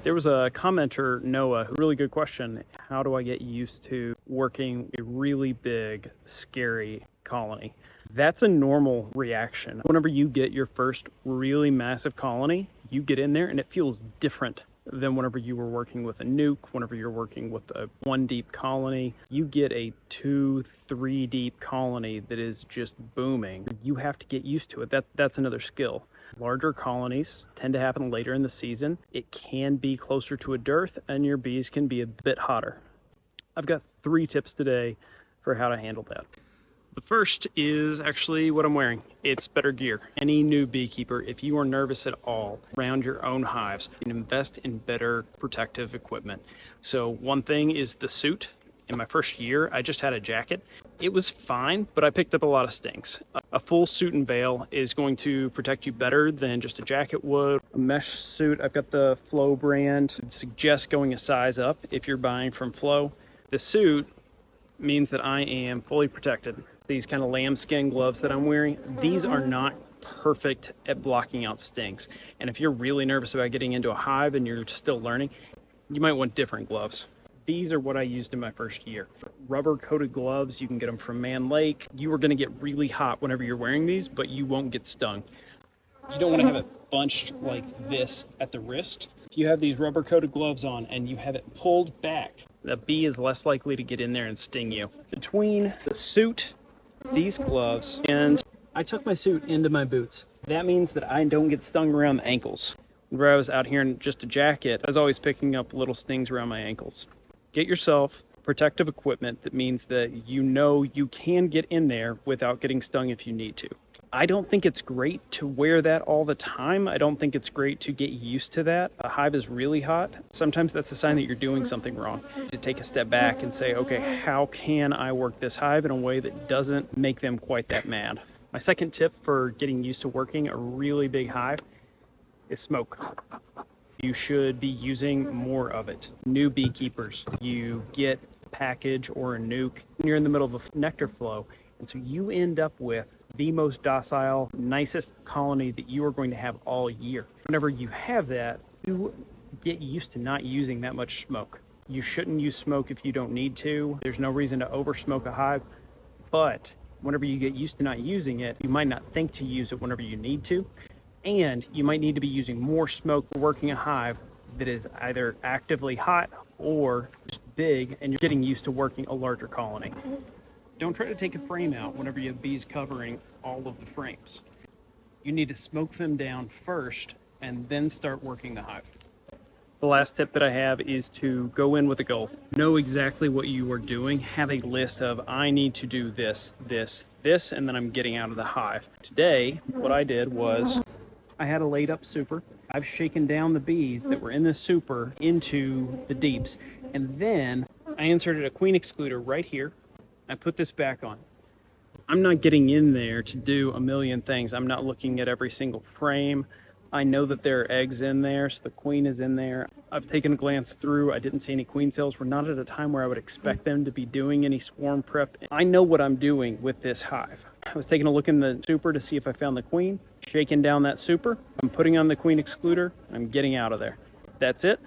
There was a commenter, Noah, really good question. How do I get used to working a really big, scary colony? That's a normal reaction. Whenever you get your first really massive colony, you get in there and it feels different than whenever you were working with a nuke, whenever you're working with a 1 deep colony. You get a 2, 3 deep colony that is just booming. You have to get used to it. That's another skill. Larger colonies tend to happen later in the season. It can be closer to a dearth and your bees can be a bit hotter. I've got 3 tips today for how to handle that. The first is actually what I'm wearing. It's better gear. Any new beekeeper, if you are nervous at all around your own hives, you can invest in better protective equipment. So one thing is the suit. In my first year, I just had a jacket. It was fine, but I picked up a lot of stings. A full suit and veil is going to protect you better than just a jacket would. A mesh suit, I've got the Flow brand. I'd suggest going a size up if you're buying from Flow. The suit means that I am fully protected. These kind of lambskin gloves that I'm wearing, these are not perfect at blocking out stings. And if you're really nervous about getting into a hive and you're still learning, you might want different gloves. These are what I used in my first year. Rubber coated gloves, you can get them from Man Lake. You are gonna get really hot whenever you're wearing these, but you won't get stung. You don't wanna have it bunched like this at the wrist. If you have these rubber coated gloves on and you have it pulled back, the bee is less likely to get in there and sting you. Between the suit, these gloves, and I tuck my suit into my boots. That means that I don't get stung around the ankles. Whenever I was out here in just a jacket, I was always picking up little stings around my ankles. Get yourself protective equipment that means that you know you can get in there without getting stung if you need to. I don't think it's great to wear that all the time. I don't think it's great to get used to that. A hive is really hot. Sometimes that's a sign that you're doing something wrong. To take a step back and say, okay, how can I work this hive in a way that doesn't make them quite that mad? My second tip for getting used to working a really big hive is smoke. You should be using more of it. New beekeepers, you get a package or a nuke, and you're in the middle of a nectar flow, and so you end up with the most docile, nicest colony that you are going to have all year. Whenever you have that, you get used to not using that much smoke. You shouldn't use smoke if you don't need to. There's no reason to over smoke a hive, but whenever you get used to not using it, you might not think to use it whenever you need to. And you might need to be using more smoke for working a hive that is either actively hot or just big and you're getting used to working a larger colony. Don't try to take a frame out whenever you have bees covering all of the frames. You need to smoke them down first and then start working the hive. The last tip that I have is to go in with a goal. Know exactly what you are doing. Have a list of, I need to do this, this, this, and then I'm getting out of the hive. Today, what I did was I had a laid up super. I've shaken down the bees that were in the super into the deeps. And then I inserted a queen excluder right here. I put this back on. I'm not getting in there to do a million things. I'm not looking at every single frame. I know that there are eggs in there, so the queen is in there. I've taken a glance through. I didn't see any queen cells. We're not at a time where I would expect them to be doing any swarm prep. I know what I'm doing with this hive. I was taking a look in the super to see if I found the queen, shaking down that super. I'm putting on the queen excluder. I'm getting out of there. That's it.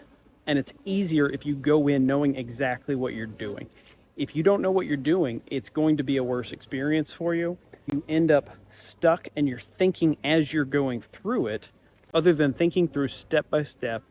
And it's easier if you go in knowing exactly what you're doing. If you don't know what you're doing, it's going to be a worse experience for you. You end up stuck and you're thinking as you're going through it, other than thinking through step by step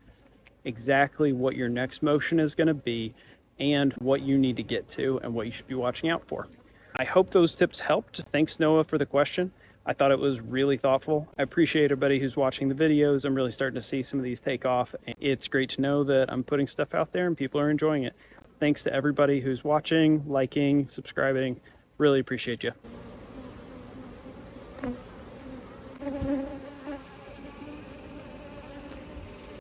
exactly what your next motion is going to be and what you need to get to and what you should be watching out for. I hope those tips helped. Thanks, Noah, for the question. I thought it was really thoughtful. I appreciate everybody who's watching the videos. I'm really starting to see some of these take off. It's great to know that I'm putting stuff out there and people are enjoying it. Thanks to everybody who's watching, liking, subscribing. Really appreciate you.